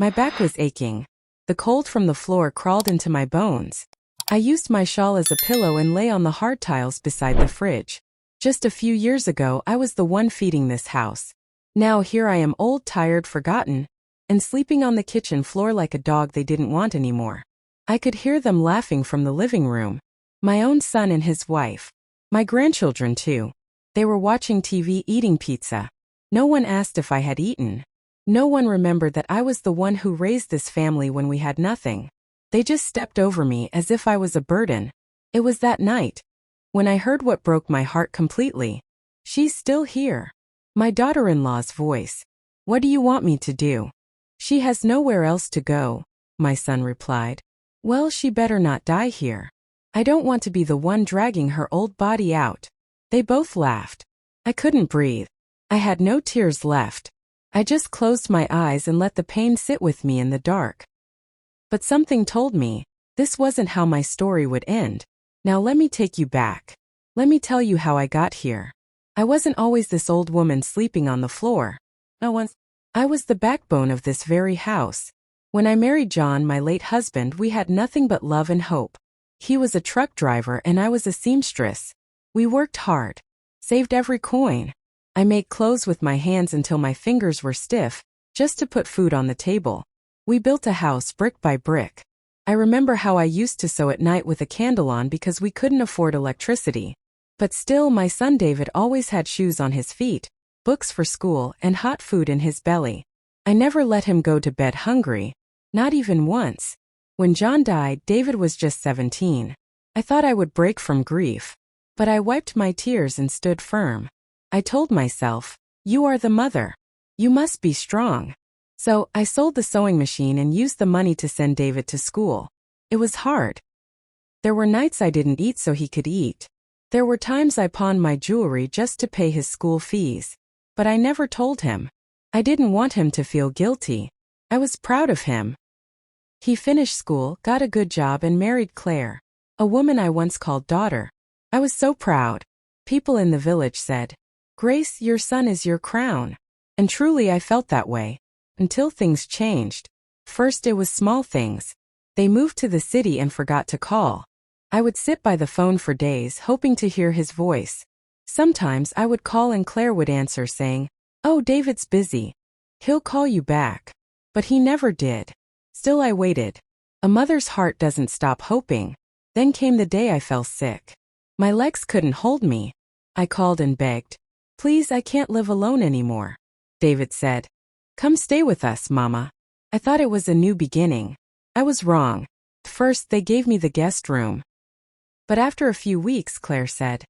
My back was aching. The cold from the floor crawled into my bones. I used my shawl as a pillow and lay on the hard tiles beside the fridge. Just a few years ago, I was the one feeding this house. Now here I am, old, tired, forgotten, and sleeping on the kitchen floor like a dog they didn't want anymore. I could hear them laughing from the living room. My own son and his wife. My grandchildren too. They were watching TV, eating pizza. No one asked if I had eaten. No one remembered that I was the one who raised this family when we had nothing. They just stepped over me as if I was a burden. It was that night when I heard what broke my heart completely. She's still here. My daughter-in-law's voice. What do you want me to do? She has nowhere else to go, my son replied. Well, she better not die here. I don't want to be the one dragging her old body out. They both laughed. I couldn't breathe. I had no tears left. I just closed my eyes and let the pain sit with me in the dark. But something told me this wasn't how my story would end. Now let me take you back. Let me tell you how I got here. I wasn't always this old woman sleeping on the floor. I was the backbone of this very house. When I married John, my late husband, we had nothing but love and hope. He was a truck driver and I was a seamstress. We worked hard, saved every coin. I made clothes with my hands until my fingers were stiff, just to put food on the table. We built a house brick by brick. I remember how I used to sew at night with a candle on because we couldn't afford electricity. But still, my son David always had shoes on his feet, books for school, and hot food in his belly. I never let him go to bed hungry, not even once. When John died, David was just 17. I thought I would break from grief. But I wiped my tears and stood firm. I told myself, you are the mother. You must be strong. So, I sold the sewing machine and used the money to send David to school. It was hard. There were nights I didn't eat so he could eat. There were times I pawned my jewelry just to pay his school fees. But I never told him. I didn't want him to feel guilty. I was proud of him. He finished school, got a good job, and married Claire, a woman I once called daughter. I was so proud. People in the village said, Grace, your son is your crown. And truly I felt that way. Until things changed. First it was small things. They moved to the city and forgot to call. I would sit by the phone for days hoping to hear his voice. Sometimes I would call and Claire would answer saying, Oh, David's busy. He'll call you back. But he never did. Still I waited. A mother's heart doesn't stop hoping. Then came the day I fell sick. My legs couldn't hold me. I called and begged. Please, I can't live alone anymore. David said, Come stay with us, Mama. I thought it was a new beginning. I was wrong. First, they gave me the guest room. But after a few weeks, Claire said,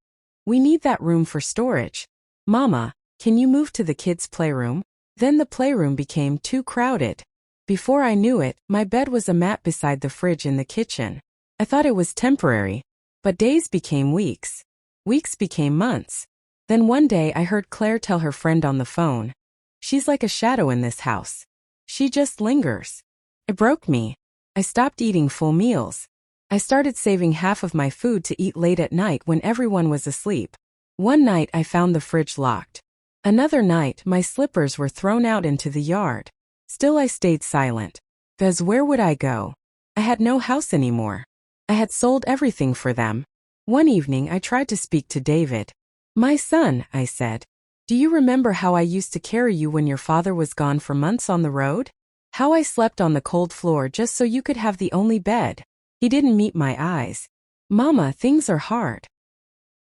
We need that room for storage. Mama, can you move to the kids' playroom? Then the playroom became too crowded. Before I knew it, my bed was a mat beside the fridge in the kitchen. I thought it was temporary. But days became weeks. Weeks became months. Then one day I heard Claire tell her friend on the phone, She's like a shadow in this house. She just lingers. It broke me. I stopped eating full meals. I started saving half of my food to eat late at night when everyone was asleep. One night I found the fridge locked. Another night my slippers were thrown out into the yard. Still I stayed silent. 'Cause where would I go? I had no house anymore. I had sold everything for them. One evening I tried to speak to David. My son, I said. Do you remember how I used to carry you when your father was gone for months on the road? How I slept on the cold floor just so you could have the only bed. He didn't meet my eyes. Mama, things are hard.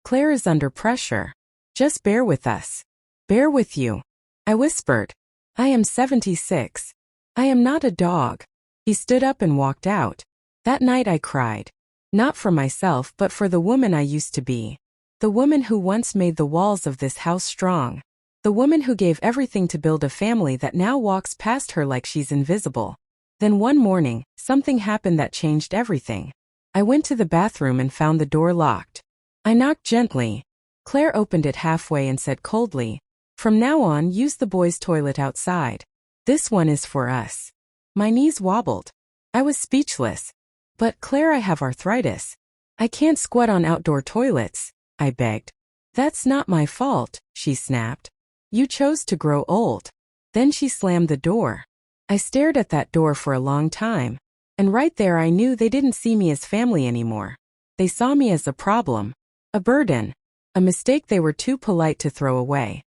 Claire is under pressure. Just bear with us. Bear with you. I whispered. I am 76. I am not a dog. He stood up and walked out. That night I cried. Not for myself but for the woman I used to be. The woman who once made the walls of this house strong. The woman who gave everything to build a family that now walks past her like she's invisible. Then one morning, something happened that changed everything. I went to the bathroom and found the door locked. I knocked gently. Claire opened it halfway and said coldly, From now on, use the boys' toilet outside. This one is for us. My knees wobbled. I was speechless. But Claire, I have arthritis. I can't squat on outdoor toilets, I begged. That's not my fault, she snapped. You chose to grow old. Then she slammed the door. I stared at that door for a long time. And right there I knew they didn't see me as family anymore. They saw me as a problem, a burden, a mistake they were too polite to throw away.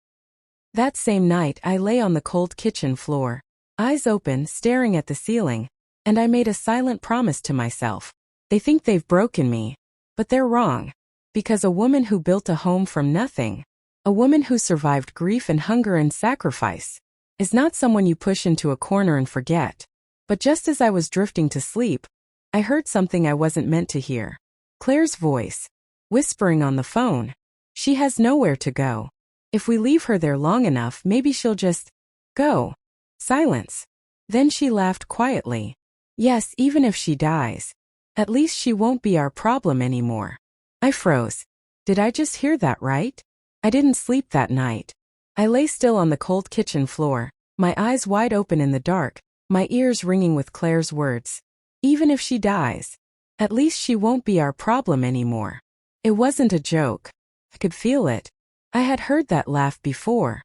That same night I lay on the cold kitchen floor, eyes open, staring at the ceiling, and I made a silent promise to myself. They think they've broken me, but they're wrong. Because a woman who built a home from nothing, a woman who survived grief and hunger and sacrifice, is not someone you push into a corner and forget. But just as I was drifting to sleep, I heard something I wasn't meant to hear. Claire's voice, whispering on the phone. She has nowhere to go. If we leave her there long enough, maybe she'll just go. Silence. Then she laughed quietly. Yes, even if she dies, at least she won't be our problem anymore. I froze. Did I just hear that right? I didn't sleep that night. I lay still on the cold kitchen floor, my eyes wide open in the dark, my ears ringing with Claire's words. Even if she dies, at least she won't be our problem anymore. It wasn't a joke. I could feel it. I had heard that laugh before.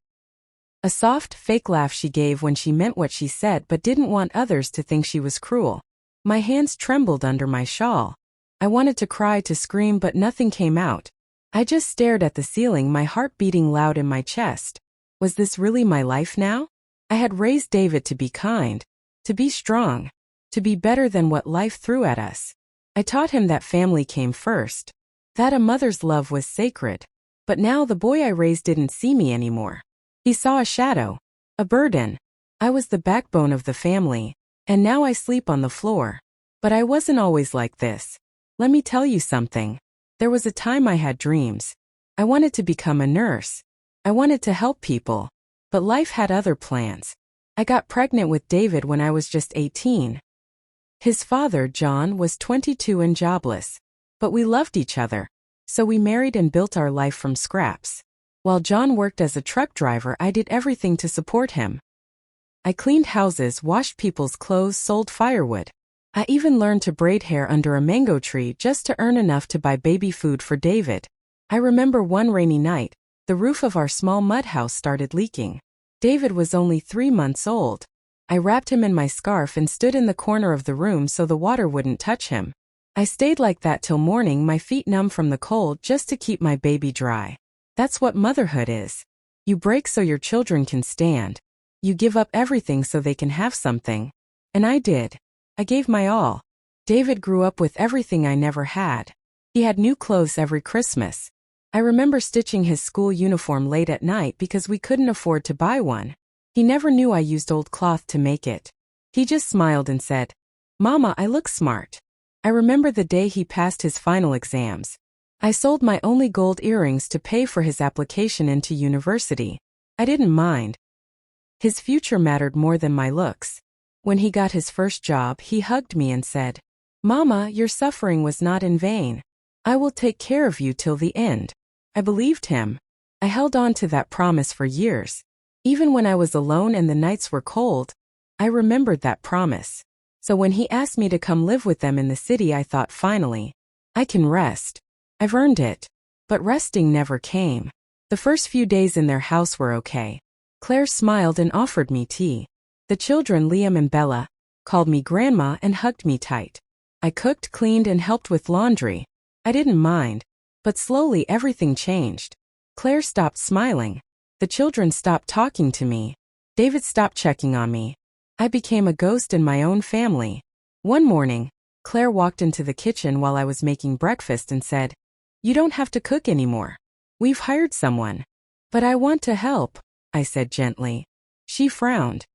A soft, fake laugh she gave when she meant what she said but didn't want others to think she was cruel. My hands trembled under my shawl. I wanted to cry, to scream, but nothing came out. I just stared at the ceiling, my heart beating loud in my chest. Was this really my life now? I had raised David to be kind, to be strong, to be better than what life threw at us. I taught him that family came first, that a mother's love was sacred. But now the boy I raised didn't see me anymore. He saw a shadow, a burden. I was the backbone of the family, and now I sleep on the floor. But I wasn't always like this. Let me tell you something. There was a time I had dreams. I wanted to become a nurse. I wanted to help people. But life had other plans. I got pregnant with David when I was just 18. His father, John, was 22 and jobless. But we loved each other. So we married and built our life from scraps. While John worked as a truck driver, I did everything to support him. I cleaned houses, washed people's clothes, sold firewood. I even learned to braid hair under a mango tree just to earn enough to buy baby food for David. I remember one rainy night, the roof of our small mud house started leaking. David was only 3 months old. I wrapped him in my scarf and stood in the corner of the room so the water wouldn't touch him. I stayed like that till morning, my feet numb from the cold, just to keep my baby dry. That's what motherhood is. You break so your children can stand. You give up everything so they can have something. And I did. I gave my all. David grew up with everything I never had. He had new clothes every Christmas. I remember stitching his school uniform late at night because we couldn't afford to buy one. He never knew I used old cloth to make it. He just smiled and said, "Mama, I look smart." I remember the day he passed his final exams. I sold my only gold earrings to pay for his application into university. I didn't mind. His future mattered more than my looks. When he got his first job, he hugged me and said, "Mama, your suffering was not in vain. I will take care of you till the end." I believed him. I held on to that promise for years. Even when I was alone and the nights were cold, I remembered that promise. So when he asked me to come live with them in the city, I thought, finally, I can rest. I've earned it. But resting never came. The first few days in their house were okay. Claire smiled and offered me tea. The children, Liam and Bella, called me grandma and hugged me tight. I cooked, cleaned, and helped with laundry. I didn't mind. But slowly everything changed. Claire stopped smiling. The children stopped talking to me. David stopped checking on me. I became a ghost in my own family. One morning, Claire walked into the kitchen while I was making breakfast and said, "You don't have to cook anymore. We've hired someone." "But I want to help," I said gently. She frowned.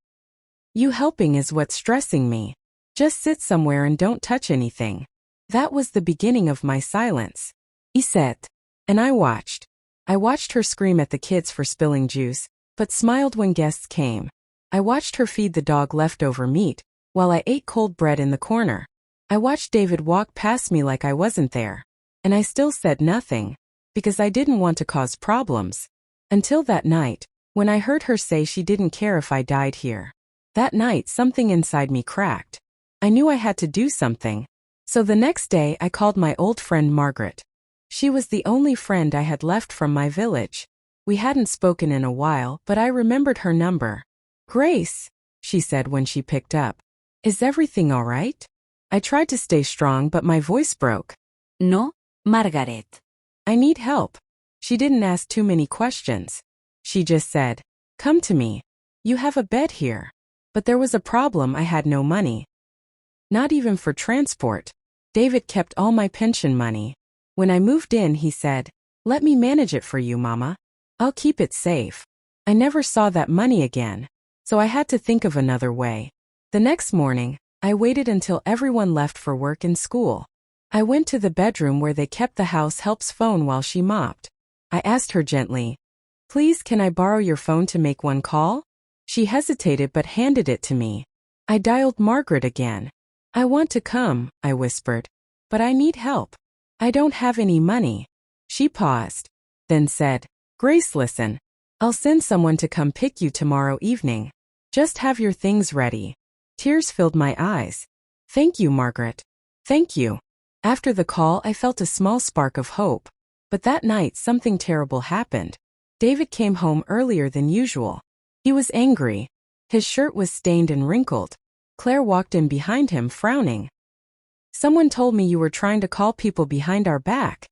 "You helping is what's stressing me. Just sit somewhere and don't touch anything." That was the beginning of my silence. Iset. And I watched. I watched her scream at the kids for spilling juice, but smiled when guests came. I watched her feed the dog leftover meat, while I ate cold bread in the corner. I watched David walk past me like I wasn't there. And I still said nothing, because I didn't want to cause problems. Until that night, when I heard her say she didn't care if I died here. That night something inside me cracked. I knew I had to do something. So the next day I called my old friend Margaret. She was the only friend I had left from my village. We hadn't spoken in a while, but I remembered her number. "Grace," she said when she picked up. Is everything all right? I tried to stay strong, but my voice broke. No, Margaret. I need help. She didn't ask too many questions. She just said, come to me. You have a bed here. But there was a problem. I had no money. Not even for transport. David kept all my pension money. When I moved in, he said, let me manage it for you, Mama. I'll keep it safe. I never saw that money again, so I had to think of another way. The next morning, I waited until everyone left for work and school. I went to the bedroom where they kept the house help's phone while she mopped. I asked her gently, please, can I borrow your phone to make one call? She hesitated but handed it to me. I dialed Margaret again. I want to come, I whispered, but I need help. I don't have any money. She paused, then said, Grace, listen. I'll send someone to come pick you tomorrow evening. Just have your things ready. Tears filled my eyes. Thank you, Margaret. Thank you. After the call, I felt a small spark of hope. But that night, something terrible happened. David came home earlier than usual. He was angry. His shirt was stained and wrinkled. Claire walked in behind him, frowning. Someone told me you were trying to call people behind our back,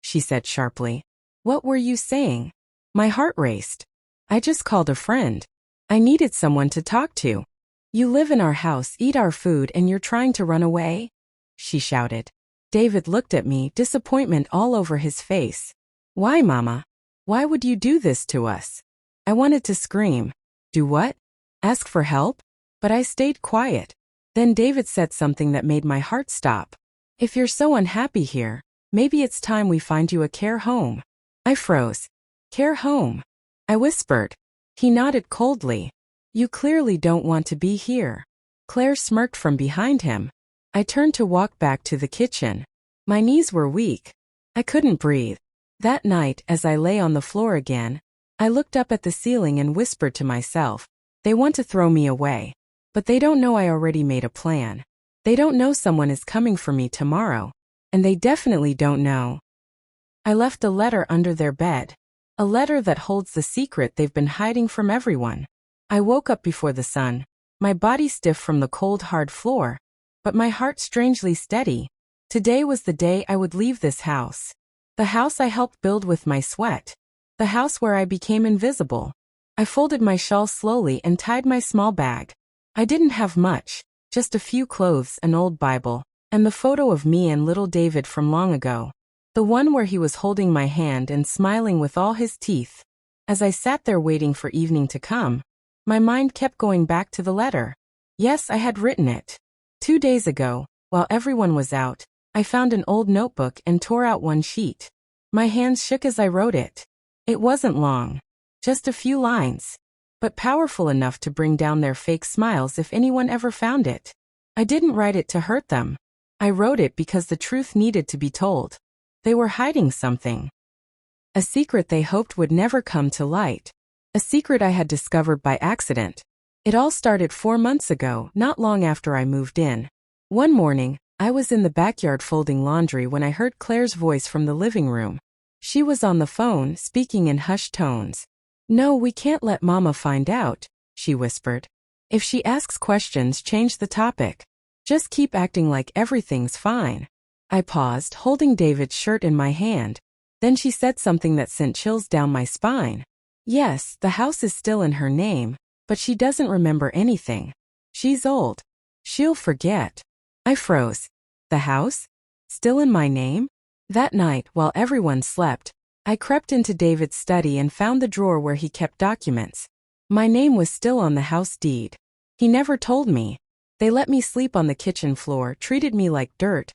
she said sharply. What were you saying? My heart raced. I just called a friend. I needed someone to talk to. You live in our house, eat our food, and you're trying to run away? She shouted. David looked at me, disappointment all over his face. Why, Mama? Why would you do this to us? I wanted to scream. Do what? Ask for help? But I stayed quiet. Then David said something that made my heart stop. If you're so unhappy here, maybe it's time we find you a care home. I froze. Care home? I whispered. He nodded coldly. You clearly don't want to be here. Claire smirked from behind him. I turned to walk back to the kitchen. My knees were weak. I couldn't breathe. That night, as I lay on the floor again, I looked up at the ceiling and whispered to myself, they want to throw me away. But they don't know I already made a plan. They don't know someone is coming for me tomorrow. And they definitely don't know. I left a letter under their bed. A letter that holds the secret they've been hiding from everyone. I woke up before the sun, my body stiff from the cold, hard floor, but my heart strangely steady. Today was the day I would leave this house. The house I helped build with my sweat. The house where I became invisible. I folded my shawl slowly and tied my small bag. I didn't have much, just a few clothes, an old Bible, and the photo of me and little David from long ago. The one where he was holding my hand and smiling with all his teeth. As I sat there waiting for evening to come, my mind kept going back to the letter. Yes, I had written it. 2 days ago, while everyone was out, I found an old notebook and tore out one sheet. My hands shook as I wrote it. It wasn't long. Just a few lines. But powerful enough to bring down their fake smiles if anyone ever found it. I didn't write it to hurt them. I wrote it because the truth needed to be told. They were hiding something. A secret they hoped would never come to light. A secret I had discovered by accident. It all started 4 months ago, not long after I moved in. One morning, I was in the backyard folding laundry when I heard Claire's voice from the living room. She was on the phone, speaking in hushed tones. No, we can't let Mama find out, she whispered. If she asks questions, change the topic. Just keep acting like everything's fine. I paused, holding David's shirt in my hand. Then she said something that sent chills down my spine. Yes, the house is still in her name, but she doesn't remember anything. She's old. She'll forget. I froze. The house? Still in my name? That night, while everyone slept, I crept into David's study and found the drawer where he kept documents. My name was still on the house deed. He never told me. They let me sleep on the kitchen floor, treated me like dirt,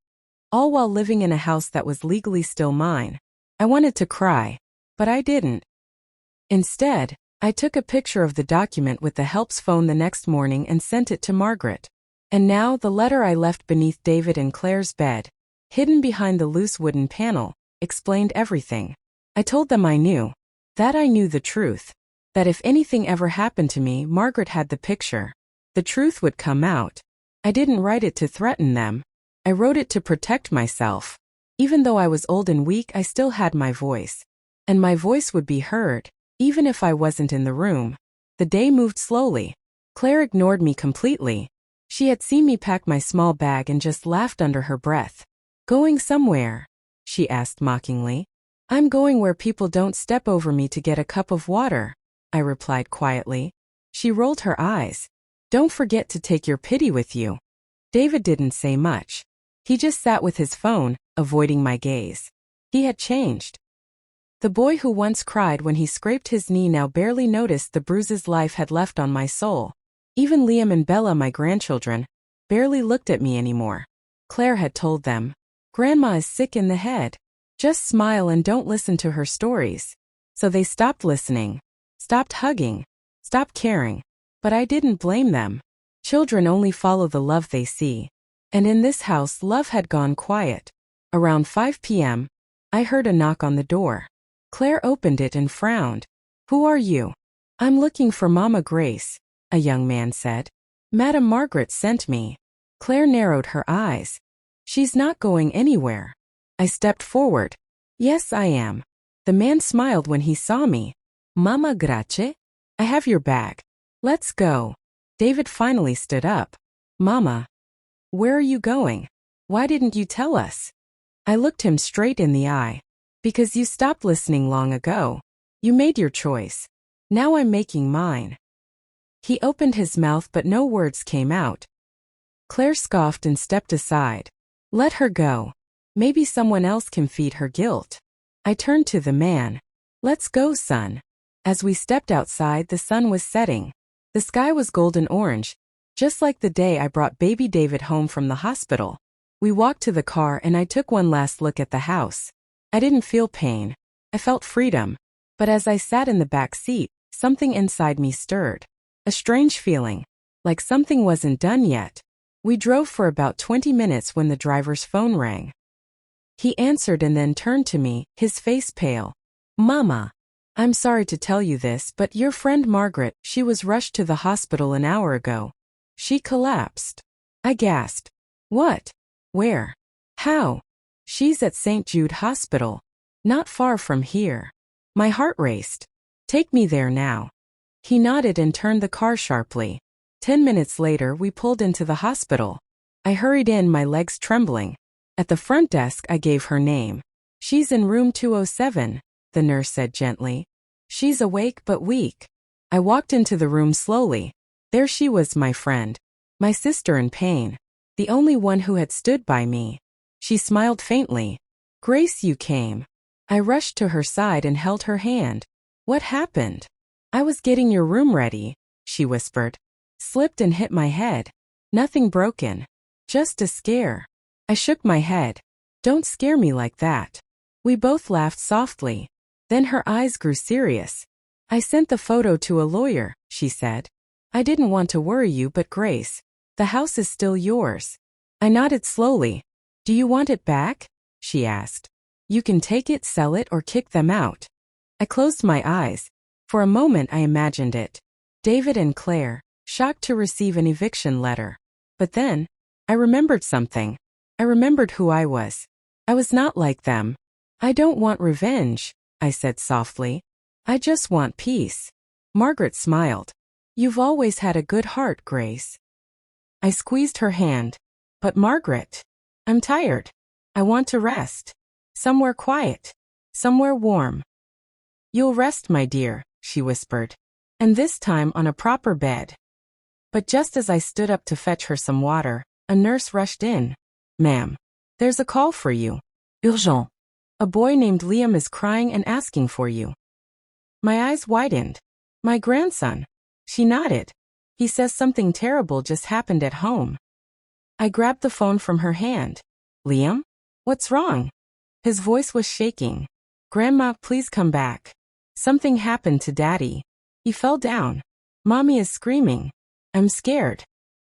all while living in a house that was legally still mine. I wanted to cry, but I didn't. Instead, I took a picture of the document with the help's phone the next morning and sent it to Margaret. And now the letter I left beneath David and Claire's bed, hidden behind the loose wooden panel, explained everything. I told them I knew. That I knew the truth. That if anything ever happened to me, Margaret had the picture. The truth would come out. I didn't write it to threaten them. I wrote it to protect myself. Even though I was old and weak, I still had my voice. And my voice would be heard, even if I wasn't in the room. The day moved slowly. Claire ignored me completely. She had seen me pack my small bag and just laughed under her breath. Going somewhere? She asked mockingly. I'm going where people don't step over me to get a cup of water, I replied quietly. She rolled her eyes. Don't forget to take your pity with you. David didn't say much. He just sat with his phone, avoiding my gaze. He had changed. The boy who once cried when he scraped his knee now barely noticed the bruises life had left on my soul. Even Liam and Bella, my grandchildren, barely looked at me anymore. Claire had told them, "Grandma is sick in the head. Just smile and don't listen to her stories." So they stopped listening, stopped hugging, stopped caring. But I didn't blame them. Children only follow the love they see. And in this house, love had gone quiet. Around 5 p.m., I heard a knock on the door. Claire opened it and frowned. "Who are you?" "I'm looking for Mama Grace," a young man said. "Madam Margaret sent me." Claire narrowed her eyes. "She's not going anywhere." I stepped forward. "Yes, I am." The man smiled when he saw me. "Mama Grace? I have your bag. Let's go." David finally stood up. "Mama, where are you going? Why didn't you tell us?" I looked him straight in the eye. "Because you stopped listening long ago. You made your choice. Now I'm making mine." He opened his mouth but no words came out. Claire scoffed and stepped aside. "Let her go. Maybe someone else can feed her guilt." I turned to the man. "Let's go, son." As we stepped outside, the sun was setting. The sky was golden orange, just like the day I brought baby David home from the hospital. We walked to the car and I took one last look at the house. I didn't feel pain. I felt freedom. But as I sat in the back seat, something inside me stirred. A strange feeling, like something wasn't done yet. We drove for about 20 minutes when the driver's phone rang. He answered and then turned to me, his face pale. "Mama, I'm sorry to tell you this, but your friend Margaret, she was rushed to the hospital an hour ago. She collapsed." I gasped. "What? Where? How?" "She's at St. Jude Hospital. Not far from here." My heart raced. "Take me there now." He nodded and turned the car sharply. 10 minutes later, we pulled into the hospital. I hurried in, my legs trembling. At the front desk, I gave her name. "She's in room 207, the nurse said gently. "She's awake but weak." I walked into the room slowly. There she was, my friend. My sister in pain. The only one who had stood by me. She smiled faintly. "Grace, you came." I rushed to her side and held her hand. "What happened?" "I was getting your room ready," she whispered. "Slipped and hit my head. Nothing broken. Just a scare." I shook my head. "Don't scare me like that." We both laughed softly. Then her eyes grew serious. "I sent the photo to a lawyer," she said. "I didn't want to worry you, but Grace, the house is still yours." I nodded slowly. "Do you want it back?" she asked. "You can take it, sell it, or kick them out." I closed my eyes. For a moment I imagined it. David and Claire, shocked to receive an eviction letter. But then, I remembered something. I remembered who I was. I was not like them. "I don't want revenge," I said softly. "I just want peace." Margaret smiled. "You've always had a good heart, Grace." I squeezed her hand. "But Margaret, I'm tired. I want to rest. Somewhere quiet. Somewhere warm." "You'll rest, my dear," she whispered. "And this time on a proper bed." But just as I stood up to fetch her some water, a nurse rushed in. "Ma'am, there's a call for you. Urgent. A boy named Liam is crying and asking for you." My eyes widened. "My grandson." She nodded. "He says something terrible just happened at home." I grabbed the phone from her hand. "Liam? What's wrong?" His voice was shaking. "Grandma, please come back. Something happened to Daddy. He fell down. Mommy is screaming. I'm scared."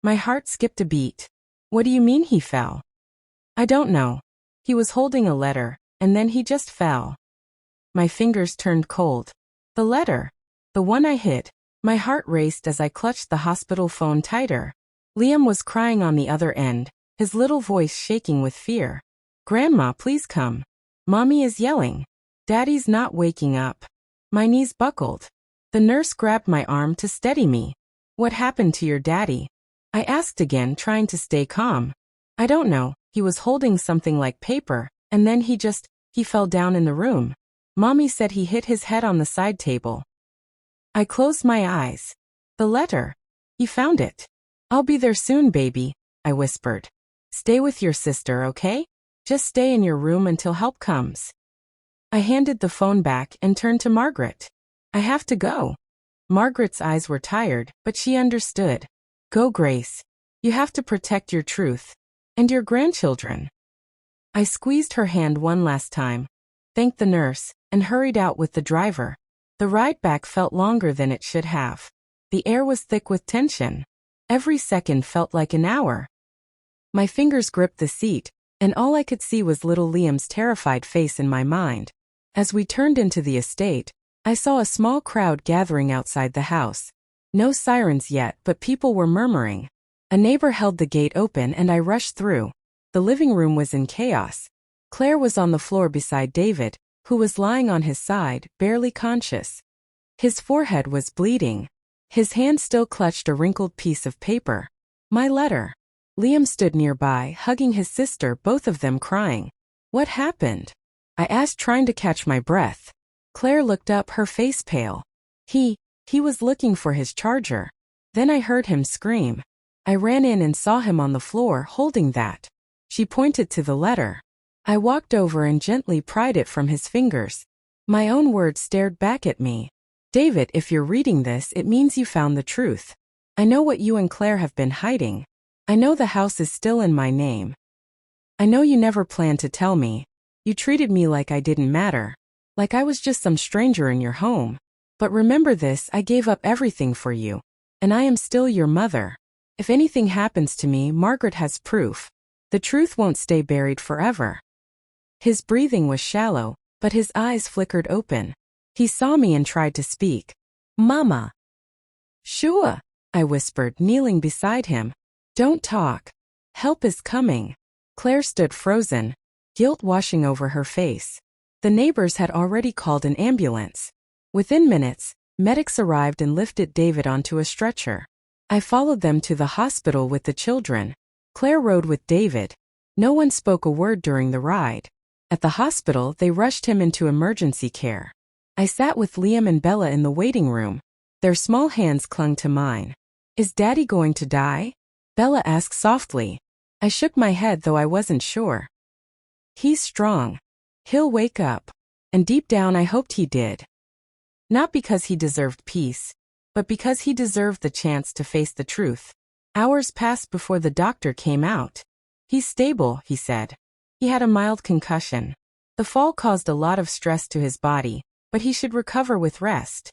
My heart skipped a beat. "What do you mean he fell?" "I don't know. He was holding a letter, and then he just fell." My fingers turned cold. The letter. The one I hid. My heart raced as I clutched the hospital phone tighter. Liam was crying on the other end, his little voice shaking with fear. "Grandma, please come. Mommy is yelling. Daddy's not waking up." My knees buckled. The nurse grabbed my arm to steady me. What happened to your daddy? I asked again, trying to stay calm. I don't know, he was holding something like paper, and then he fell down in the room. Mommy said he hit his head on the side table. I closed my eyes. The letter. He found it. I'll be there soon, baby, I whispered. Stay with your sister, okay? Just stay in your room until help comes. I handed the phone back and turned to Margaret. I have to go. Margaret's eyes were tired, but she understood. Go, Grace. You have to protect your truth. And your grandchildren. I squeezed her hand one last time, thanked the nurse, and hurried out with the driver. The ride back felt longer than it should have. The air was thick with tension. Every second felt like an hour. My fingers gripped the seat, and all I could see was little Liam's terrified face in my mind. As we turned into the estate, I saw a small crowd gathering outside the house. No sirens yet, but people were murmuring. A neighbor held the gate open and I rushed through. The living room was in chaos. Claire was on the floor beside David, who was lying on his side, barely conscious. His forehead was bleeding. His hand still clutched a wrinkled piece of paper. My letter. Liam stood nearby, hugging his sister, both of them crying. What happened? I asked, trying to catch my breath. Claire looked up, her face pale. He was looking for his charger. Then I heard him scream. I ran in and saw him on the floor, holding that. She pointed to the letter. I walked over and gently pried it from his fingers. My own words stared back at me. David, if you're reading this, it means you found the truth. I know what you and Claire have been hiding. I know the house is still in my name. I know you never planned to tell me. You treated me like I didn't matter. Like I was just some stranger in your home. But remember this, I gave up everything for you. And I am still your mother. If anything happens to me, Margaret has proof. The truth won't stay buried forever. His breathing was shallow, but his eyes flickered open. He saw me and tried to speak. Mama. Shua, I whispered, kneeling beside him. Don't talk. Help is coming. Claire stood frozen, guilt washing over her face. The neighbors had already called an ambulance. Within minutes, medics arrived and lifted David onto a stretcher. I followed them to the hospital with the children. Claire rode with David. No one spoke a word during the ride. At the hospital, they rushed him into emergency care. I sat with Liam and Bella in the waiting room. Their small hands clung to mine. Is Daddy going to die? Bella asked softly. I shook my head, though I wasn't sure. He's strong. He'll wake up. And deep down I hoped he did. Not because he deserved peace, but because he deserved the chance to face the truth. Hours passed before the doctor came out. He's stable, he said. He had a mild concussion. The fall caused a lot of stress to his body, but he should recover with rest.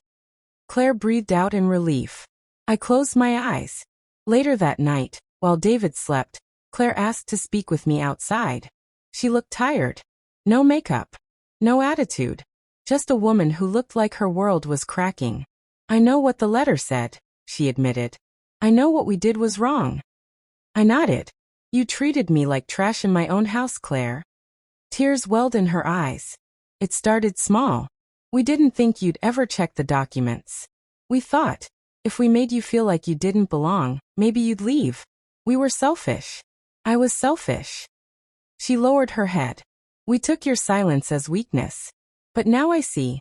Claire breathed out in relief. I closed my eyes. Later that night, while David slept, Claire asked to speak with me outside. She looked tired. No makeup. No attitude. Just a woman who looked like her world was cracking. I know what the letter said, she admitted. I know what we did was wrong. I nodded. You treated me like trash in my own house, Claire. Tears welled in her eyes. It started small. We didn't think you'd ever check the documents. We thought, if we made you feel like you didn't belong, maybe you'd leave. We were selfish. I was selfish. She lowered her head. We took your silence as weakness. But now I see.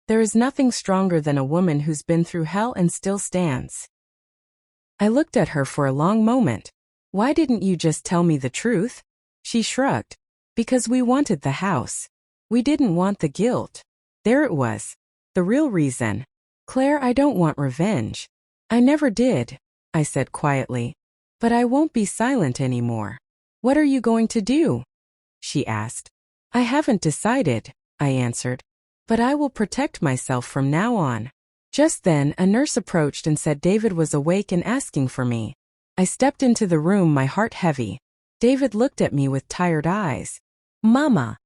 There is nothing stronger than a woman who's been through hell and still stands. I looked at her for a long moment. Why didn't you just tell me the truth? She shrugged. Because we wanted the house. We didn't want the guilt. There it was. The real reason. Claire, I don't want revenge. I never did, I said quietly. But I won't be silent anymore. What are you going to do? She asked. I haven't decided, I answered. But I will protect myself from now on. Just then, a nurse approached and said David was awake and asking for me. I stepped into the room, my heart heavy. David looked at me with tired eyes. Mama.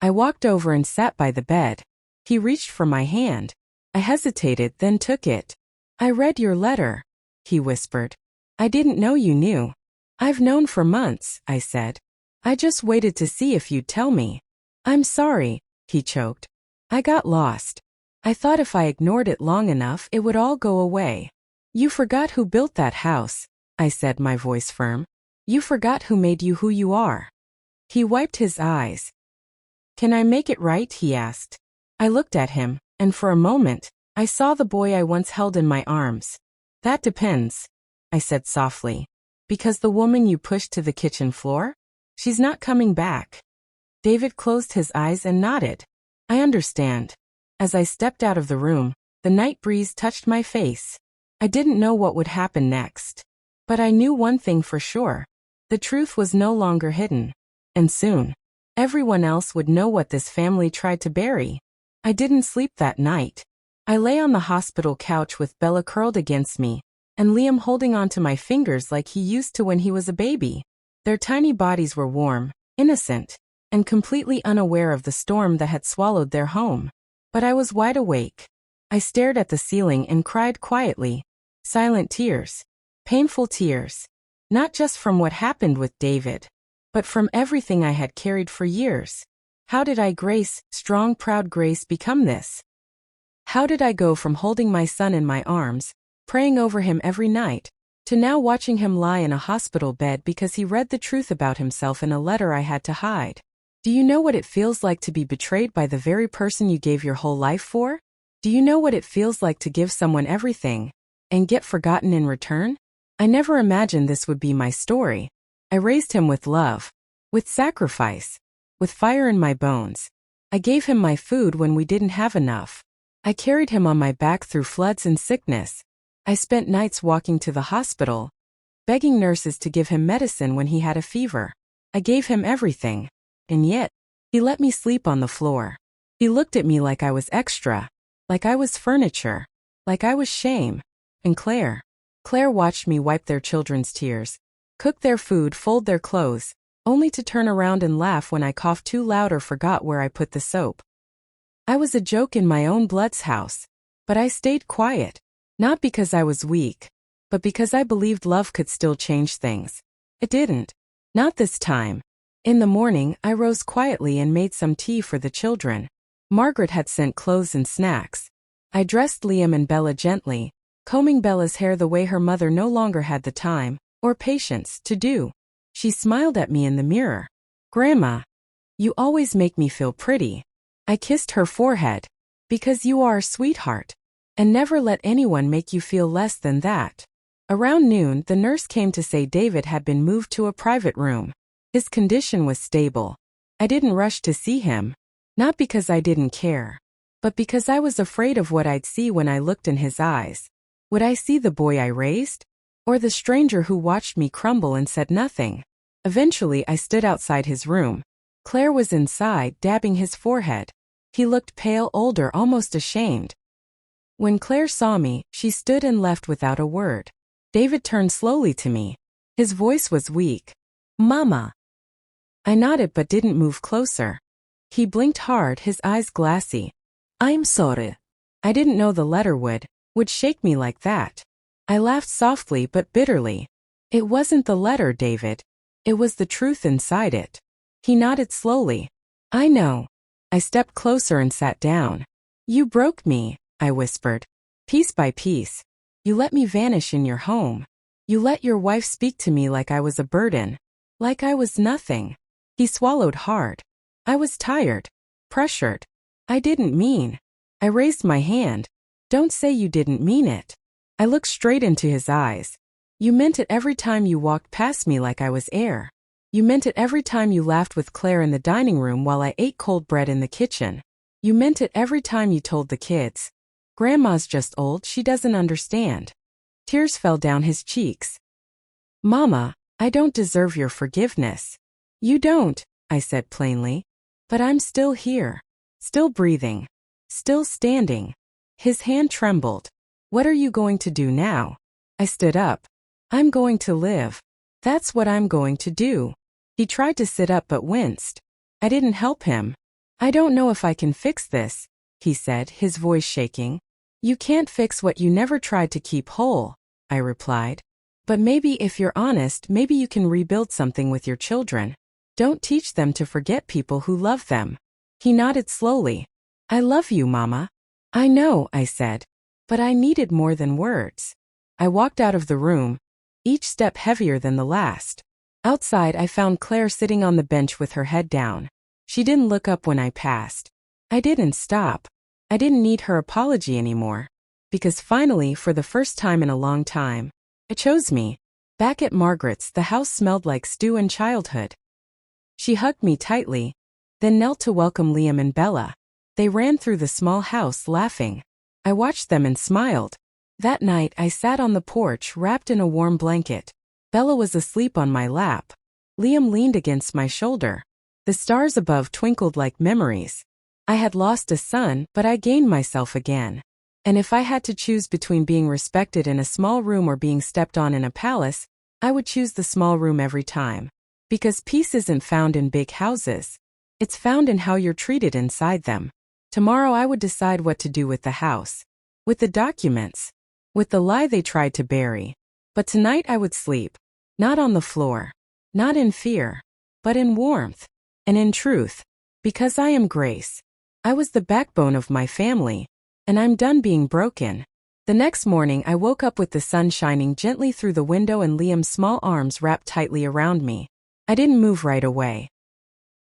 I walked over and sat by the bed. He reached for my hand. I hesitated, then took it. I read your letter, he whispered. I didn't know you knew. I've known for months, I said. I just waited to see if you'd tell me. I'm sorry, he choked. I got lost. I thought if I ignored it long enough, it would all go away. You forgot who built that house, I said, my voice firm. You forgot who made you who you are. He wiped his eyes. Can I make it right? He asked. I looked at him, and for a moment, I saw the boy I once held in my arms. That depends, I said softly. Because the woman you pushed to the kitchen floor? She's not coming back. David closed his eyes and nodded. I understand. As I stepped out of the room, the night breeze touched my face. I didn't know what would happen next. But I knew one thing for sure. The truth was no longer hidden. And soon, everyone else would know what this family tried to bury. I didn't sleep that night. I lay on the hospital couch with Bella curled against me, and Liam holding onto my fingers like he used to when he was a baby. Their tiny bodies were warm, innocent, and completely unaware of the storm that had swallowed their home. But I was wide awake. I stared at the ceiling and cried quietly. Silent tears. Painful tears. Not just from what happened with David, but from everything I had carried for years. How did I, Grace, strong, proud Grace, become this? How did I go from holding my son in my arms, praying over him every night, to now watching him lie in a hospital bed because he read the truth about himself in a letter I had to hide? Do you know what it feels like to be betrayed by the very person you gave your whole life for? Do you know what it feels like to give someone everything and get forgotten in return? I never imagined this would be my story. I raised him with love, with sacrifice, with fire in my bones. I gave him my food when we didn't have enough. I carried him on my back through floods and sickness. I spent nights walking to the hospital, begging nurses to give him medicine when he had a fever. I gave him everything. And yet, he let me sleep on the floor. He looked at me like I was extra, like I was furniture, like I was shame. And Claire watched me wipe their children's tears, cook their food, fold their clothes, only to turn around and laugh when I coughed too loud or forgot where I put the soap. I was a joke in my own blood's house, but I stayed quiet, not because I was weak, but because I believed love could still change things. It didn't. Not this time. In the morning, I rose quietly and made some tea for the children. Margaret had sent clothes and snacks. I dressed Liam and Bella gently, combing Bella's hair the way her mother no longer had the time or patience to do. She smiled at me in the mirror. Grandma, you always make me feel pretty. I kissed her forehead. Because you are a sweetheart. And never let anyone make you feel less than that. Around noon, the nurse came to say David had been moved to a private room. His condition was stable. I didn't rush to see him. Not because I didn't care, but because I was afraid of what I'd see when I looked in his eyes. Would I see the boy I raised? Or the stranger who watched me crumble and said nothing? Eventually, I stood outside his room. Claire was inside, dabbing his forehead. He looked pale, older, almost ashamed. When Claire saw me, she stood and left without a word. David turned slowly to me. His voice was weak. Mama. I nodded but didn't move closer. He blinked hard, his eyes glassy. I'm sorry. I didn't know the letter would shake me like that. I laughed softly but bitterly. It wasn't the letter, David. It was the truth inside it. He nodded slowly. I know. I stepped closer and sat down. You broke me, I whispered. Piece by piece. You let me vanish in your home. You let your wife speak to me like I was a burden. Like I was nothing. He swallowed hard. I was tired. Pressured. I didn't mean. I raised my hand. Don't say you didn't mean it. I looked straight into his eyes. You meant it every time you walked past me like I was air. You meant it every time you laughed with Claire in the dining room while I ate cold bread in the kitchen. You meant it every time you told the kids, Grandma's just old, she doesn't understand. Tears fell down his cheeks. Mama, I don't deserve your forgiveness. You don't, I said plainly. But I'm still here. Still breathing. Still standing. His hand trembled. What are you going to do now? I stood up. I'm going to live. That's what I'm going to do. He tried to sit up but winced. I didn't help him. I don't know if I can fix this, he said, his voice shaking. You can't fix what you never tried to keep whole, I replied. But maybe if you're honest, maybe you can rebuild something with your children. Don't teach them to forget people who love them. He nodded slowly. I love you, Mama. I know, I said. But I needed more than words. I walked out of the room, each step heavier than the last. Outside, I found Claire sitting on the bench with her head down. She didn't look up when I passed. I didn't stop. I didn't need her apology anymore. Because finally, for the first time in a long time, it chose me. Back at Margaret's, the house smelled like stew and childhood. She hugged me tightly, then knelt to welcome Liam and Bella. They ran through the small house laughing. I watched them and smiled. That night, I sat on the porch wrapped in a warm blanket. Bella was asleep on my lap. Liam leaned against my shoulder. The stars above twinkled like memories. I had lost a son, but I gained myself again. And if I had to choose between being respected in a small room or being stepped on in a palace, I would choose the small room every time. Because peace isn't found in big houses. It's found in how you're treated inside them. Tomorrow I would decide what to do with the house. With the documents. With the lie they tried to bury. But tonight I would sleep. Not on the floor. Not in fear. But in warmth. And in truth. Because I am Grace. I was the backbone of my family. And I'm done being broken. The next morning I woke up with the sun shining gently through the window and Liam's small arms wrapped tightly around me. I didn't move right away.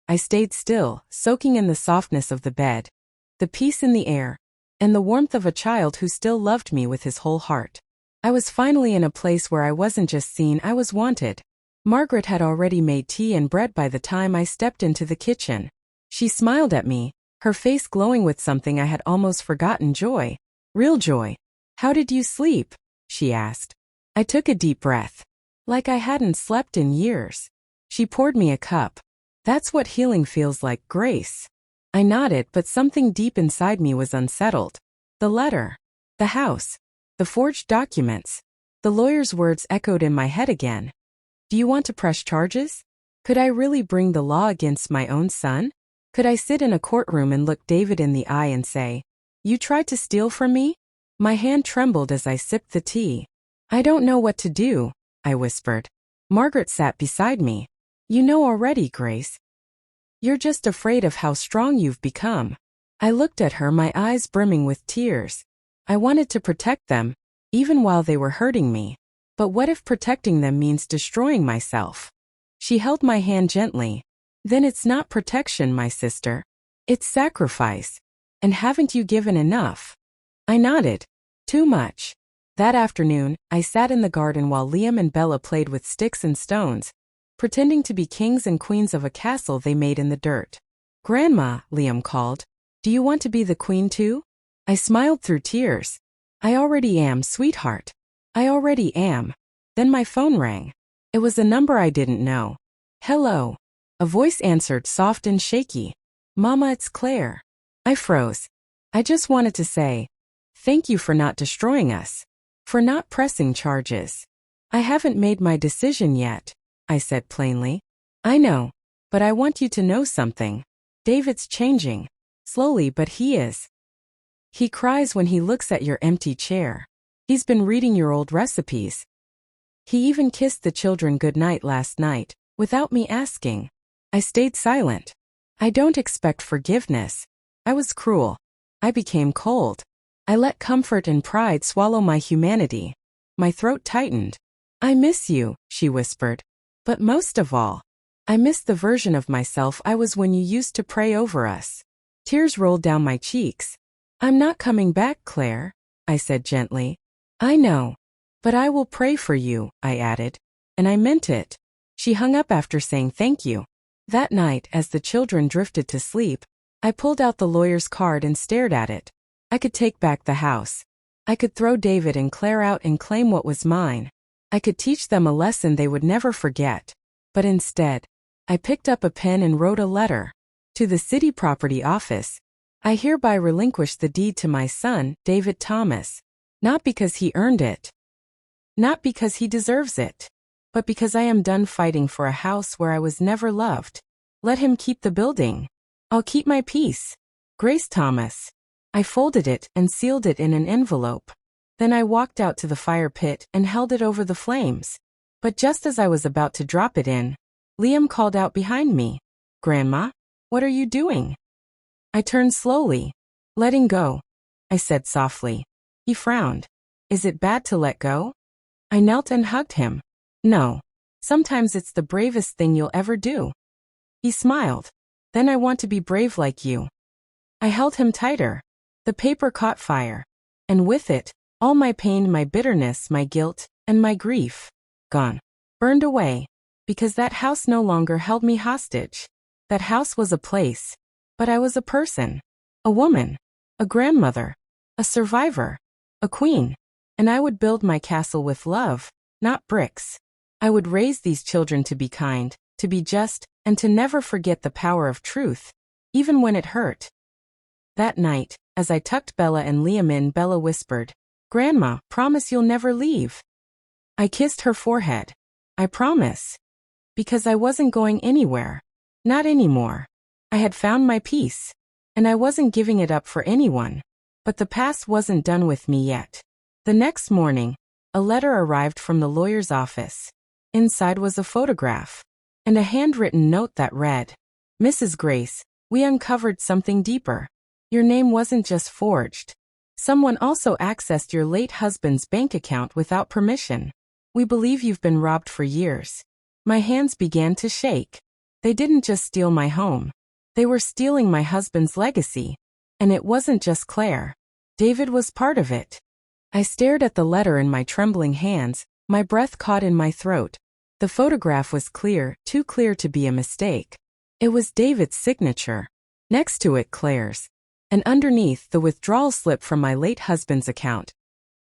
I stayed still, soaking in the softness of the bed, the peace in the air, and the warmth of a child who still loved me with his whole heart. I was finally in a place where I wasn't just seen, I was wanted. Margaret had already made tea and bread by the time I stepped into the kitchen. She smiled at me, her face glowing with something I had almost forgotten: joy. Real joy. "How did you sleep?" she asked. I took a deep breath. Like I hadn't slept in years. She poured me a cup. "That's what healing feels like, Grace." I nodded, but something deep inside me was unsettled. The letter. The house. The forged documents. The lawyer's words echoed in my head again. Do you want to press charges? Could I really bring the law against my own son? Could I sit in a courtroom and look David in the eye and say, "You tried to steal from me?" My hand trembled as I sipped the tea. "I don't know what to do," I whispered. Margaret sat beside me. "You know already, Grace. You're just afraid of how strong you've become." I looked at her, my eyes brimming with tears. I wanted to protect them, even while they were hurting me. But what if protecting them means destroying myself? She held my hand gently. "Then it's not protection, my sister. It's sacrifice. And haven't you given enough?" I nodded. "Too much." That afternoon, I sat in the garden while Liam and Bella played with sticks and stones, pretending to be kings and queens of a castle they made in the dirt. "Grandma," Liam called, "do you want to be the queen too?" I smiled through tears. "I already am, sweetheart. I already am." Then my phone rang. It was a number I didn't know. "Hello." A voice answered, soft and shaky. "Mama, it's Claire." I froze. I just wanted to say, thank you for not destroying us. For not pressing charges. "I haven't made my decision yet," I said plainly. "I know. But I want you to know something. David's changing. Slowly, but he is. He cries when he looks at your empty chair. He's been reading your old recipes. He even kissed the children goodnight last night, without me asking." I stayed silent. I don't expect forgiveness. I was cruel. I became cold. I let comfort and pride swallow my humanity. My throat tightened. "I miss you," she whispered. "But most of all, I miss the version of myself I was when you used to pray over us." Tears rolled down my cheeks. "I'm not coming back, Claire," I said gently. "I know. But I will pray for you," I added. And I meant it. She hung up after saying thank you. That night, as the children drifted to sleep, I pulled out the lawyer's card and stared at it. I could take back the house. I could throw David and Claire out and claim what was mine. I could teach them a lesson they would never forget. But instead, I picked up a pen and wrote a letter. To the city property office. "I hereby relinquish the deed to my son, David Thomas. Not because he earned it. Not because he deserves it. But because I am done fighting for a house where I was never loved. Let him keep the building. I'll keep my peace. Grace Thomas." I folded it and sealed it in an envelope. Then I walked out to the fire pit and held it over the flames. But just as I was about to drop it in, Liam called out behind me. "Grandma, what are you doing?" I turned slowly. "Letting go," I said softly. He frowned. "Is it bad to let go?" I knelt and hugged him. No. Sometimes it's the bravest thing you'll ever do. He smiled. Then I want to be brave like you. I held him tighter. The paper caught fire. And with it, all my pain, my bitterness, my guilt, and my grief. Gone. Burned away. Because that house no longer held me hostage. That house was a place. But I was a person. A woman. A grandmother. A survivor. A queen. And I would build my castle with love, not bricks. I would raise these children to be kind, to be just, and to never forget the power of truth, even when it hurt. That night, as I tucked Bella and Liam in, Bella whispered, "Grandma, promise you'll never leave." I kissed her forehead. I promise. Because I wasn't going anywhere. Not anymore. I had found my peace. And I wasn't giving it up for anyone. But the past wasn't done with me yet. The next morning, a letter arrived from the lawyer's office. Inside was a photograph. And a handwritten note that read, "Mrs. Grace, we uncovered something deeper. Your name wasn't just forged. Someone also accessed your late husband's bank account without permission. We believe you've been robbed for years." My hands began to shake. They didn't just steal my home. They were stealing my husband's legacy. And it wasn't just Claire. David was part of it. I stared at the letter in my trembling hands, my breath caught in my throat. The photograph was clear, too clear to be a mistake. It was David's signature. Next to it, Claire's. And underneath, the withdrawal slip from my late husband's account.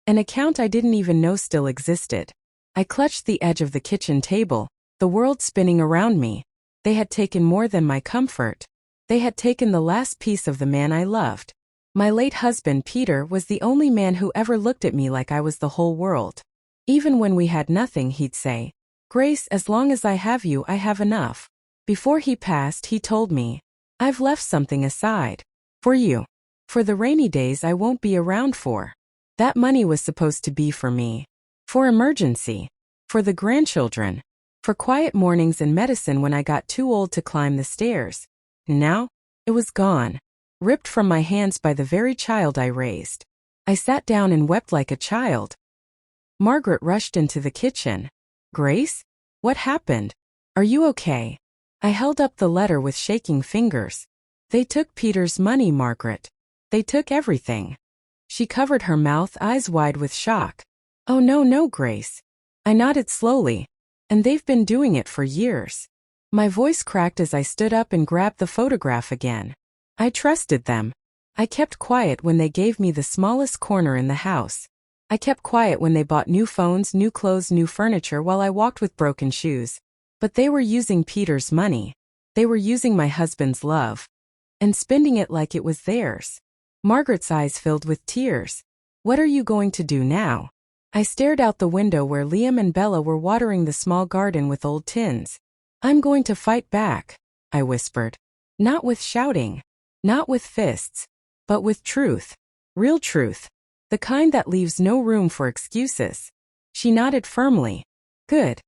An account I didn't even know still existed. I clutched the edge of the kitchen table, the world spinning around me. They had taken more than my comfort. They had taken the last piece of the man I loved. My late husband, Peter, was the only man who ever looked at me like I was the whole world. Even when we had nothing, he'd say, "Grace, as long as I have you, I have enough." Before he passed, he told me, "I've left something aside. For you. For the rainy days I won't be around for." That money was supposed to be for me. For emergency. For the grandchildren. For quiet mornings and medicine when I got too old to climb the stairs. Now, it was gone. Ripped from my hands by the very child I raised. I sat down and wept like a child. Margaret rushed into the kitchen. "Grace? What happened? Are you okay?" I held up the letter with shaking fingers. "They took Peter's money, Margaret. They took everything." She covered her mouth, eyes wide with shock. "Oh no, Grace." I nodded slowly. "And they've been doing it for years." My voice cracked as I stood up and grabbed the photograph again. I trusted them. I kept quiet when they gave me the smallest corner in the house. I kept quiet when they bought new phones, new clothes, new furniture while I walked with broken shoes. But they were using Peter's money. They were using my husband's love. And spending it like it was theirs. Margaret's eyes filled with tears. "What are you going to do now?" I stared out the window where Liam and Bella were watering the small garden with old tins. "I'm going to fight back," I whispered. Not with shouting. Not with fists. But with truth. Real truth. The kind that leaves no room for excuses. She nodded firmly. "Good.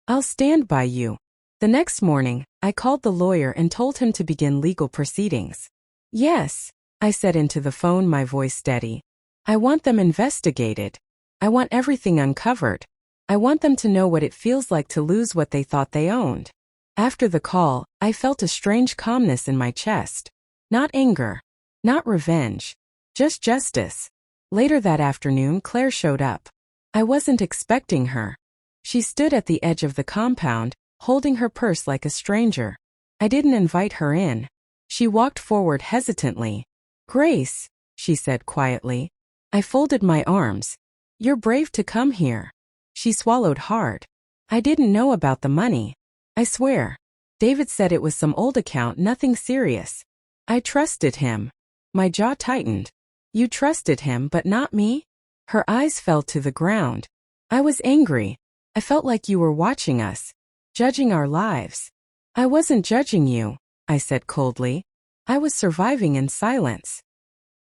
I'll stand by you." The next morning, I called the lawyer and told him to begin legal proceedings. "Yes," I said into the phone, my voice steady. "I want them investigated. I want everything uncovered. I want them to know what it feels like to lose what they thought they owned." After the call, I felt a strange calmness in my chest. Not anger. Not revenge. Just justice. Later that afternoon, Claire showed up. I wasn't expecting her. She stood at the edge of the compound, holding her purse like a stranger. I didn't invite her in. She walked forward hesitantly. "Grace," she said quietly. I folded my arms. "You're brave to come here." She swallowed hard. "I didn't know about the money. I swear. David said it was some old account, nothing serious. I trusted him." My jaw tightened. "You trusted him, but not me?" Her eyes fell to the ground. I was angry. I felt like you were watching us. Judging our lives. "I wasn't judging you," I said coldly. "I was surviving in silence."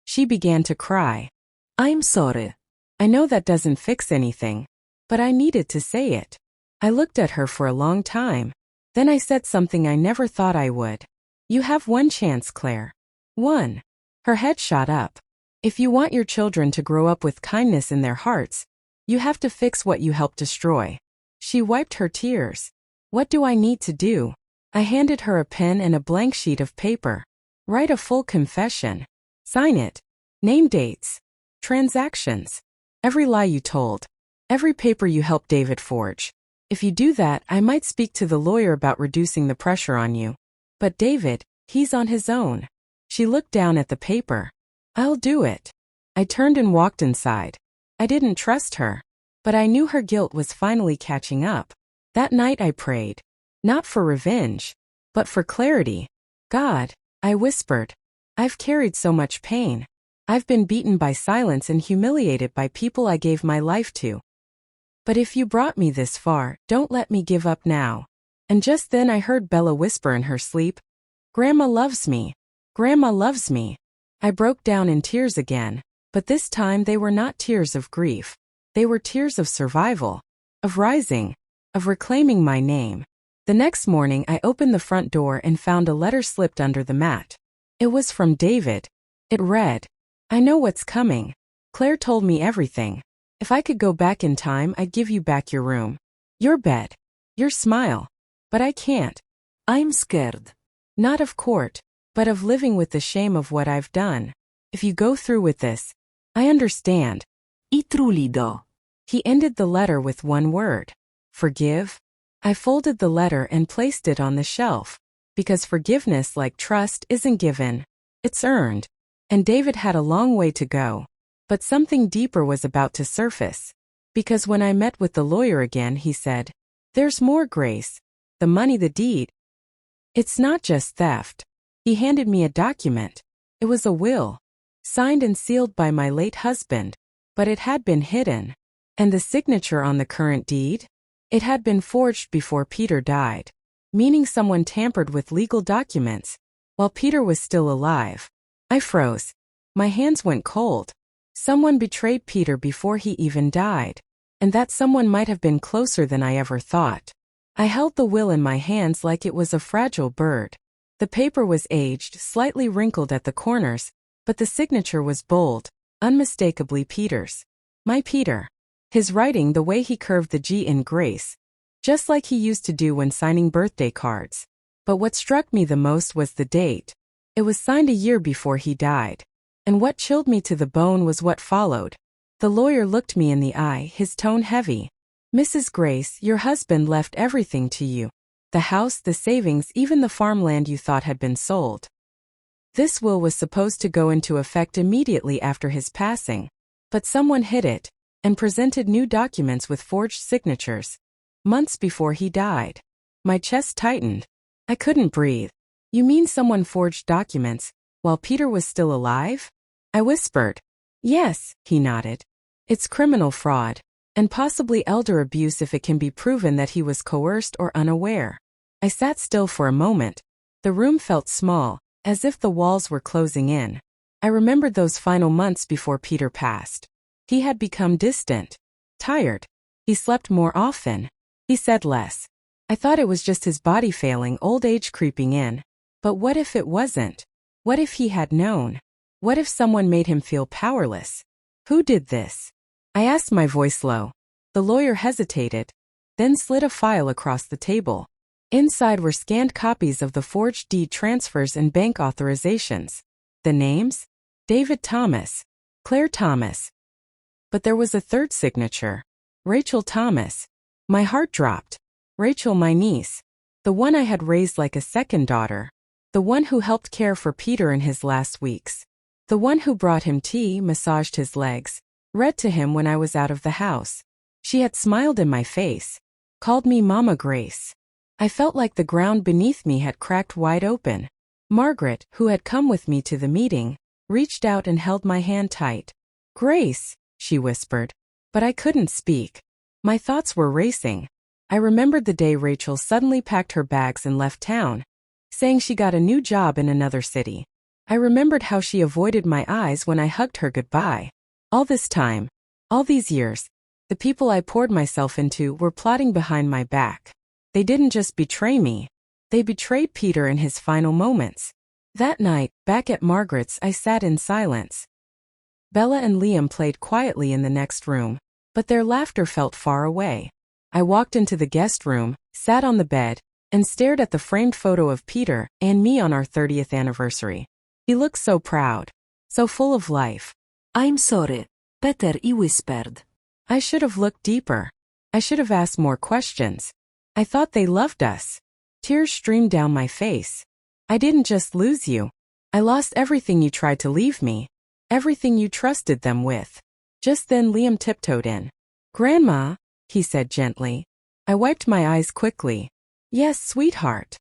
She began to cry. "I'm sorry. I know that doesn't fix anything. But I needed to say it." I looked at her for a long time. Then I said something I never thought I would. "You have one chance, Claire. One." Her head shot up. "If you want your children to grow up with kindness in their hearts, You have to fix what you helped destroy. She wiped her tears. What do I need to do? I handed her a pen and a blank sheet of paper. Write a full confession. Sign it. Name dates. Transactions. Every lie you told. Every paper you helped David forge. If you do that, I might speak to the lawyer about reducing the pressure on you. But David, he's on his own. She looked down at the paper. I'll do it. I turned and walked inside. I didn't trust her. But I knew her guilt was finally catching up. That night I prayed. Not for revenge, but for clarity. God, I whispered. I've carried so much pain. I've been beaten by silence and humiliated by people I gave my life to. But if you brought me this far, don't let me give up now. And just then I heard Bella whisper in her sleep, Grandma loves me. Grandma loves me. I broke down in tears again, but this time they were not tears of grief. They were tears of survival, of rising, of reclaiming my name. The next morning I opened the front door and found a letter slipped under the mat. It was from David. It read, I know what's coming. Claire told me everything. If I could go back in time, I'd give you back your room, your bed, your smile. But I can't. I'm scared. Not of court, but of living with the shame of what I've done. If you go through with this, I understand. I truly do. He ended the letter with one word. Forgive? I folded the letter and placed it on the shelf. Because forgiveness, like trust, isn't given. It's earned. And David had a long way to go. But something deeper was about to surface. Because when I met with the lawyer again, he said, There's more, Grace. The money, the deed. It's not just theft. He handed me a document. It was a will. Signed and sealed by my late husband. But it had been hidden. And the signature on the current deed? It had been forged before Peter died. Meaning someone tampered with legal documents while Peter was still alive. I froze. My hands went cold. Someone betrayed Peter before he even died. And that someone might have been closer than I ever thought. I held the will in my hands like it was a fragile bird. The paper was aged, slightly wrinkled at the corners, but the signature was bold, unmistakably Peter's. My Peter. His writing, the way he curved the G in Grace, just like he used to do when signing birthday cards. But what struck me the most was the date. It was signed a year before he died. And what chilled me to the bone was what followed. The lawyer looked me in the eye, his tone heavy. Mrs. Grace, your husband left everything to you. The house, the savings, even the farmland you thought had been sold. This will was supposed to go into effect immediately after his passing. But someone hid it, and presented new documents with forged signatures. Months before he died. My chest tightened. I couldn't breathe. You mean someone forged documents while Peter was still alive? I whispered. Yes, he nodded. It's criminal fraud, and possibly elder abuse if it can be proven that he was coerced or unaware. I sat still for a moment. The room felt small, as if the walls were closing in. I remembered those final months before Peter passed. He had become distant, tired. He slept more often. He said less. I thought it was just his body failing, old age creeping in. But what if it wasn't? What if he had known? What if someone made him feel powerless? Who did this? I asked, my voice low. The lawyer hesitated, then slid a file across the table. Inside were scanned copies of the forged deed transfers and bank authorizations. The names? David Thomas, Claire Thomas. But there was a third signature. Rachel Thomas. My heart dropped. Rachel, my niece. The one I had raised like a second daughter. The one who helped care for Peter in his last weeks. The one who brought him tea, massaged his legs, read to him when I was out of the house. She had smiled in my face, called me Mama Grace. I felt like the ground beneath me had cracked wide open. Margaret, who had come with me to the meeting, reached out and held my hand tight. Grace, she whispered. But I couldn't speak. My thoughts were racing. I remembered the day Rachel suddenly packed her bags and left town, saying she got a new job in another city. I remembered how she avoided my eyes when I hugged her goodbye. All this time, all these years, the people I poured myself into were plotting behind my back. They didn't just betray me. They betrayed Peter in his final moments. That night, back at Margaret's, I sat in silence. Bella and Liam played quietly in the next room. but their laughter felt far away. I walked into the guest room, sat on the bed, and stared at the framed photo of Peter and me on our 30th anniversary. He looked so proud, so full of life. I'm sorry, Peter, he whispered. I should have looked deeper. I should have asked more questions. I thought they loved us. Tears streamed down my face. I didn't just lose you. I lost everything you tried to leave me. Everything you trusted them with. Just then Liam tiptoed in. Grandma, he said gently. I wiped my eyes quickly. Yes, sweetheart.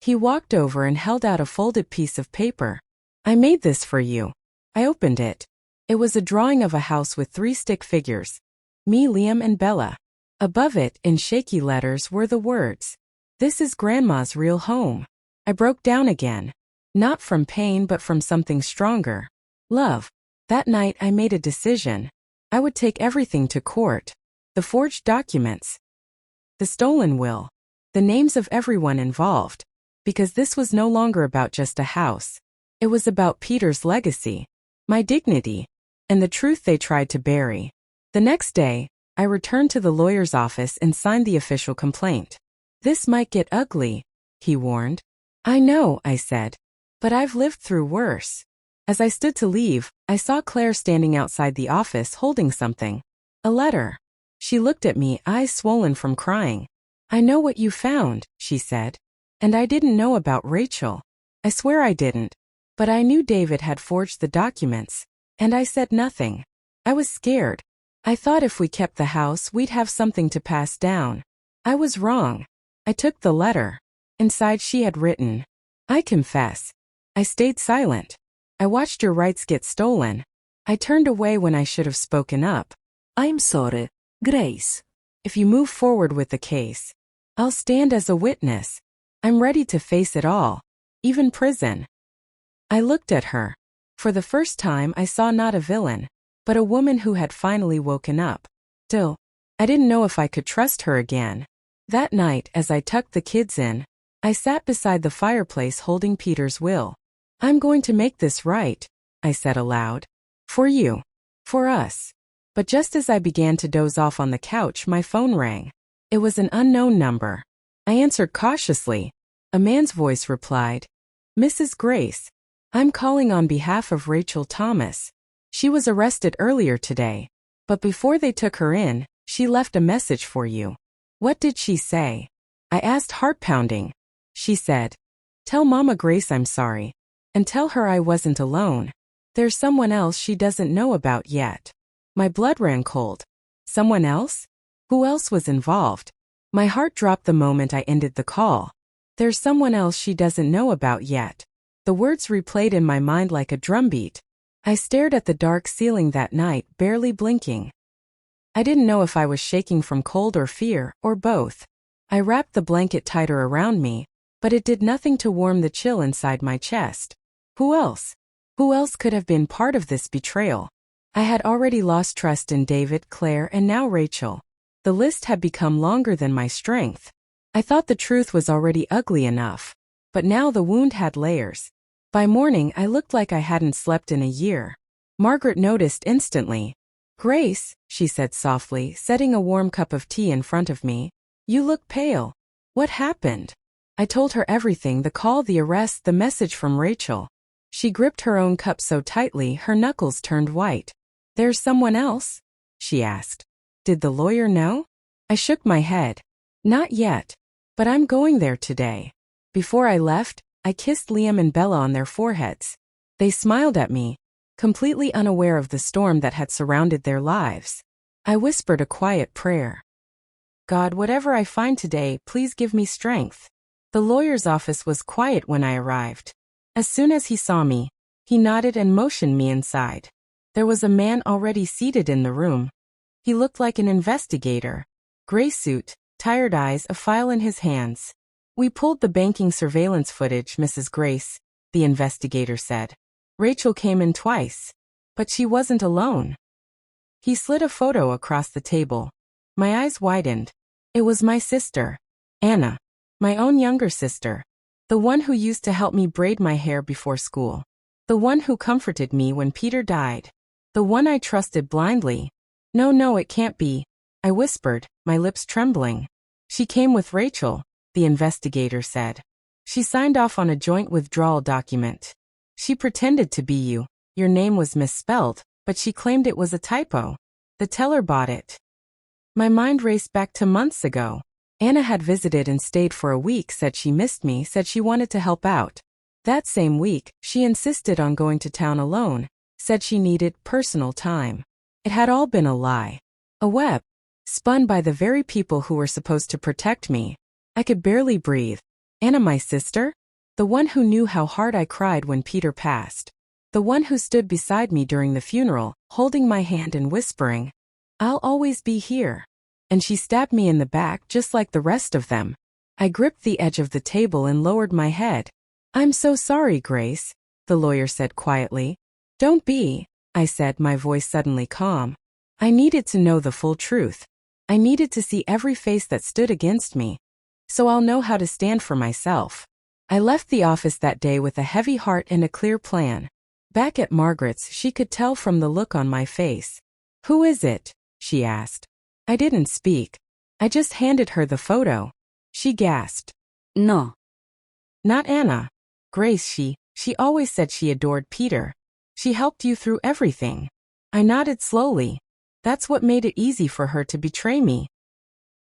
He walked over and held out a folded piece of paper. I made this for you. I opened it. It was a drawing of a house with 3 stick figures. Me, Liam, and Bella. Above it, in shaky letters, were the words, "This is Grandma's real home." I broke down again. Not from pain but from something stronger. Love. That night I made a decision. I would take everything to court. The forged documents. The stolen will. The names of everyone involved. Because this was no longer about just a house. It was about Peter's legacy. My dignity. And the truth they tried to bury. The next day, I returned to the lawyer's office and signed the official complaint. This might get ugly, he warned. I know, I said. But I've lived through worse. As I stood to leave, I saw Claire standing outside the office holding something. A letter. She looked at me, eyes swollen from crying. I know what you found, she said. And I didn't know about Rachel. I swear I didn't. But I knew David had forged the documents. And I said nothing. I was scared. I thought if we kept the house, we'd have something to pass down. I was wrong. I took the letter. Inside she had written, I confess. I stayed silent. I watched your rights get stolen. I turned away when I should have spoken up. I'm sorry, Grace. If you move forward with the case, I'll stand as a witness. I'm ready to face it all. Even prison. I looked at her. For the first time I saw not a villain, but a woman who had finally woken up. Still, I didn't know if I could trust her again. That night, as I tucked the kids in, I sat beside the fireplace holding Peter's will. I'm going to make this right, I said aloud. For you. For us. But just as I began to doze off on the couch, my phone rang. It was an unknown number. I answered cautiously. A man's voice replied, Mrs. Grace, I'm calling on behalf of Rachel Thomas. She was arrested earlier today, but before they took her in, she left a message for you. What did she say? I asked, heart pounding. She said, tell Mama Grace I'm sorry, and tell her I wasn't alone. There's someone else she doesn't know about yet. My blood ran cold. Someone else? Who else was involved? My heart dropped the moment I ended the call. There's someone else she doesn't know about yet. The words replayed in my mind like a drumbeat. I stared at the dark ceiling that night, barely blinking. I didn't know if I was shaking from cold or fear, or both. I wrapped the blanket tighter around me, but it did nothing to warm the chill inside my chest. Who else? Who else could have been part of this betrayal? I had already lost trust in David, Claire, and now Rachel. The list had become longer than my strength. I thought the truth was already ugly enough, but now the wound had layers. By morning, I looked like I hadn't slept in a year. Margaret noticed instantly. Grace, she said softly, setting a warm cup of tea in front of me. You look pale. What happened? I told her everything, the call, the arrest, the message from Rachel. She gripped her own cup so tightly her knuckles turned white. There's someone else? She asked. Did the lawyer know? I shook my head. Not yet. But I'm going there today. Before I left, I kissed Liam and Bella on their foreheads. They smiled at me, completely unaware of the storm that had surrounded their lives. I whispered a quiet prayer. God, whatever I find today, please give me strength. The lawyer's office was quiet when I arrived. As soon as he saw me, he nodded and motioned me inside. There was a man already seated in the room. He looked like an investigator. Gray suit, tired eyes, a file in his hands. We pulled the banking surveillance footage, Mrs. Grace, the investigator said. Rachel came in twice. But she wasn't alone. He slid a photo across the table. My eyes widened. It was my sister, Anna, my own younger sister. The one who used to help me braid my hair before school. The one who comforted me when Peter died. The one I trusted blindly. No, no, it can't be, I whispered, my lips trembling. She came with Rachel, the investigator said. She signed off on a joint withdrawal document. She pretended to be you. Your name was misspelled, but she claimed it was a typo. The teller bought it. My mind raced back to months ago. Anna had visited and stayed for a week, said she missed me, said she wanted to help out. That same week, she insisted on going to town alone, said she needed personal time. It had all been a lie. A web, spun by the very people who were supposed to protect me. I could barely breathe. Anna, my sister? The one who knew how hard I cried when Peter passed. The one who stood beside me during the funeral, holding my hand and whispering, "I'll always be here." And she stabbed me in the back just like the rest of them. I gripped the edge of the table and lowered my head. "I'm so sorry, Grace," the lawyer said quietly. "Don't be," I said, my voice suddenly calm. I needed to know the full truth. I needed to see every face that stood against me, so I'll know how to stand for myself. I left the office that day with a heavy heart and a clear plan. Back at Margaret's, she could tell from the look on my face. "Who is it?" she asked. I didn't speak. I just handed her the photo. She gasped. No. "Not Anna." "Grace, she always said she adored Peter. She helped you through everything." I nodded slowly. That's what made it easy for her to betray me.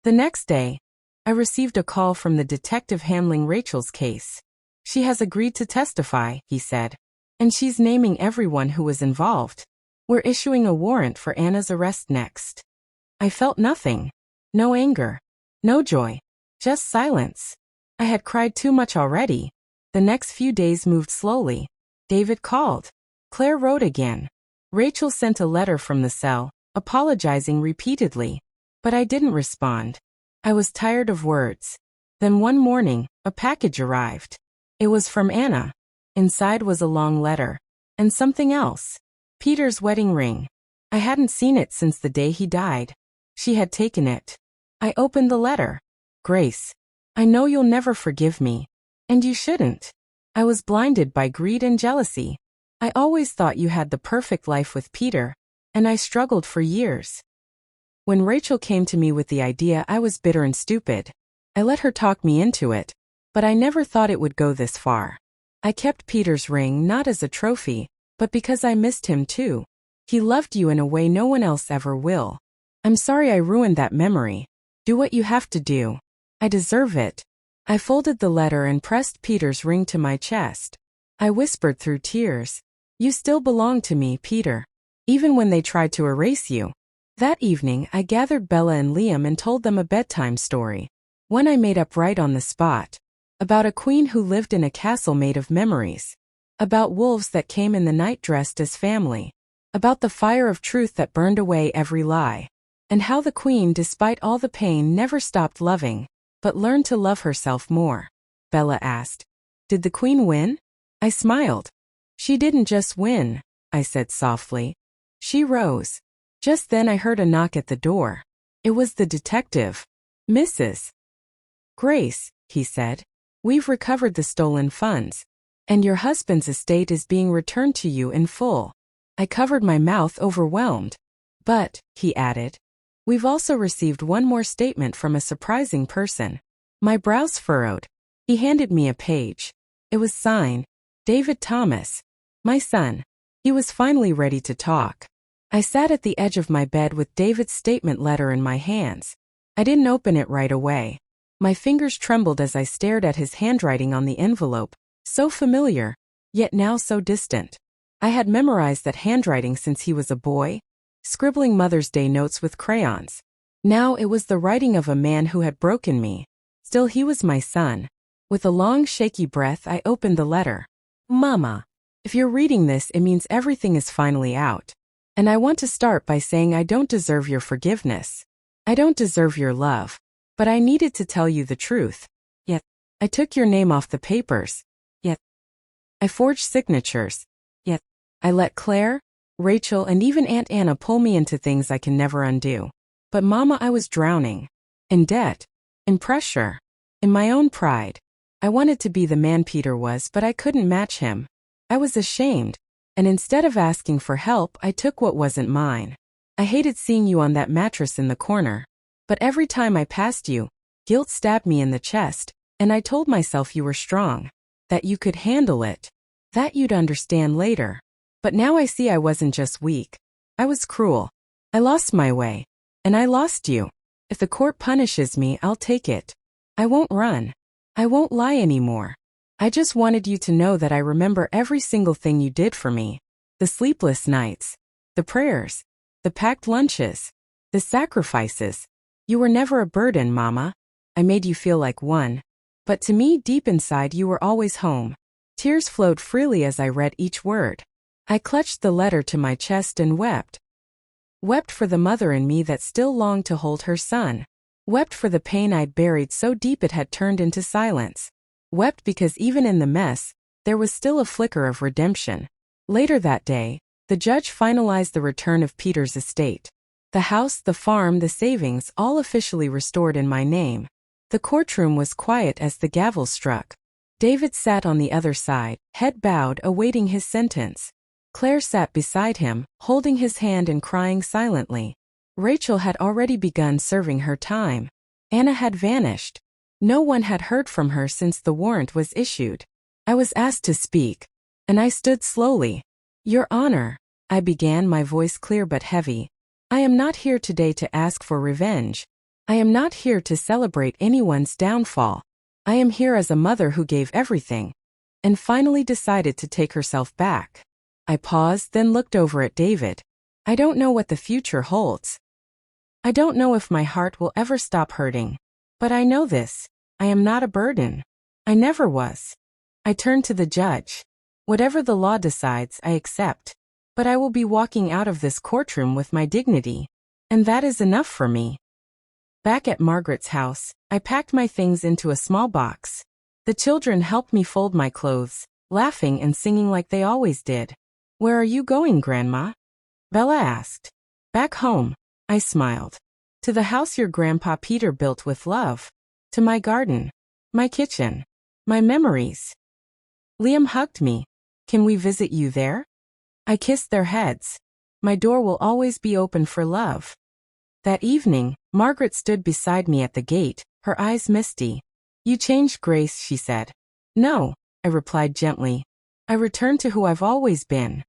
The next day, I received a call from the detective handling Rachel's case. "She has agreed to testify," he said. "And she's naming everyone who was involved. We're issuing a warrant for Anna's arrest next." I felt nothing. No anger. No joy. Just silence. I had cried too much already. The next few days moved slowly. David called. Claire wrote again. Rachel sent a letter from the cell, apologizing repeatedly. But I didn't respond. I was tired of words. Then one morning, a package arrived. It was from Anna. Inside was a long letter. And something else. Peter's wedding ring. I hadn't seen it since the day he died. She had taken it. I opened the letter. "Grace, I know you'll never forgive me. And you shouldn't. I was blinded by greed and jealousy. I always thought you had the perfect life with Peter, and I struggled for years." When Rachel came to me with the idea, I was bitter and stupid. I let her talk me into it, but I never thought it would go this far. I kept Peter's ring not as a trophy, but because I missed him too. He loved you in a way no one else ever will. I'm sorry I ruined that memory. Do what you have to do. I deserve it. I folded the letter and pressed Peter's ring to my chest. I whispered through tears, "You still belong to me, Peter, even when they tried to erase you." That evening, I gathered Bella and Liam and told them a bedtime story. One I made up right on the spot. About a queen who lived in a castle made of memories. About wolves that came in the night dressed as family. About the fire of truth that burned away every lie. And how the queen, despite all the pain, never stopped loving, but learned to love herself more. Bella asked, "Did the queen win?" I smiled. "She didn't just win," I said softly. She rose. Just then I heard a knock at the door. It was the detective. "Mrs. Grace," he said, "we've recovered the stolen funds, and your husband's estate is being returned to you in full." I covered my mouth, overwhelmed. "But," he added, "we've also received one more statement from a surprising person." My brows furrowed. He handed me a page. It was signed, David Thomas, my son. He was finally ready to talk. I sat at the edge of my bed with David's statement letter in my hands. I didn't open it right away. My fingers trembled as I stared at his handwriting on the envelope, so familiar, yet now so distant. I had memorized that handwriting since he was a boy, scribbling Mother's Day notes with crayons. Now it was the writing of a man who had broken me. Still, he was my son. With a long, shaky breath, I opened the letter. "Mama, if you're reading this, it means everything is finally out. And I want to start by saying I don't deserve your forgiveness. I don't deserve your love. But I needed to tell you the truth. Yet, I took your name off the papers. Yet, I forged signatures. Yet, I let Claire, Rachel, and even Aunt Anna pull me into things I can never undo. But Mama, I was drowning. In debt. In pressure. In my own pride. I wanted to be the man Peter was, but I couldn't match him. I was ashamed. And instead of asking for help, I took what wasn't mine. I hated seeing you on that mattress in the corner. But every time I passed you, guilt stabbed me in the chest, and I told myself you were strong, that you could handle it, that you'd understand later. But now I see I wasn't just weak. I was cruel. I lost my way. And I lost you. If the court punishes me, I'll take it. I won't run. I won't lie anymore. I just wanted you to know that I remember every single thing you did for me. The sleepless nights. The prayers. The packed lunches. The sacrifices. You were never a burden, Mama. I made you feel like one. But to me, deep inside, you were always home. Tears flowed freely as I read each word. I clutched the letter to my chest and wept. Wept for the mother in me that still longed to hold her son. Wept for the pain I'd buried so deep it had turned into silence. Wept because even in the mess, there was still a flicker of redemption. Later that day, the judge finalized the return of Peter's estate. The house, the farm, the savings, all officially restored in my name. The courtroom was quiet as the gavel struck. David sat on the other side, head bowed, awaiting his sentence. Claire sat beside him, holding his hand and crying silently. Rachel had already begun serving her time. Anna had vanished. No one had heard from her since the warrant was issued. I was asked to speak, and I stood slowly. Your Honor, I began, my voice clear but heavy. I am not here today to ask for revenge. I am not here to celebrate anyone's downfall. I am here as a mother who gave everything, and finally decided to take herself back. I paused, then looked over at David. I don't know what the future holds. I don't know if my heart will ever stop hurting. But I know this. I am not a burden. I never was. I turned to the judge. Whatever the law decides, I accept. But I will be walking out of this courtroom with my dignity. And that is enough for me. Back at Margaret's house, I packed my things into a small box. The children helped me fold my clothes, laughing and singing like they always did. Where are you going, Grandma? Bella asked. Back home, I smiled. To the house your Grandpa Peter built with love. To my garden. My kitchen. My memories. Liam hugged me. Can we visit you there? I kissed their heads. My door will always be open for love. That evening, Margaret stood beside me at the gate, her eyes misty. You changed, Grace, she said. No, I replied gently. I returned to who I've always been.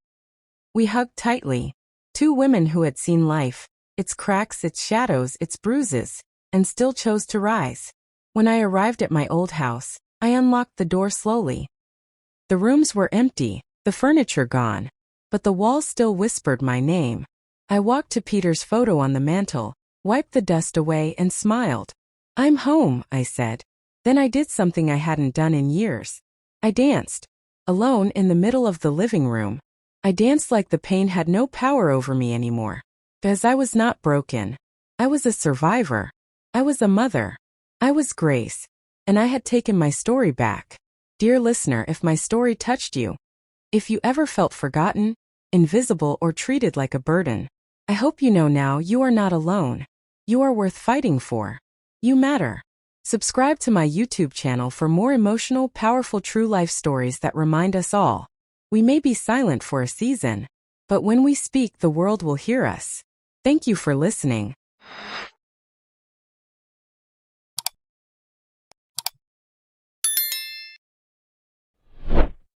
We hugged tightly. Two women who had seen life, its cracks, its shadows, its bruises, and still chose to rise. When I arrived at my old house, I unlocked the door slowly. The rooms were empty, the furniture gone, but the walls still whispered my name. I walked to Peter's photo on the mantel, wiped the dust away and smiled. I'm home, I said. Then I did something I hadn't done in years. I danced. Alone in the middle of the living room. I danced like the pain had no power over me anymore. Because I was not broken. I was a survivor. I was a mother. I was Grace. And I had taken my story back. Dear listener, if my story touched you, if you ever felt forgotten, invisible, or treated like a burden, I hope you know now you are not alone. You are worth fighting for. You matter. Subscribe to my YouTube channel for more emotional, powerful true life stories that remind us all. We may be silent for a season, but when we speak, the world will hear us. Thank you for listening.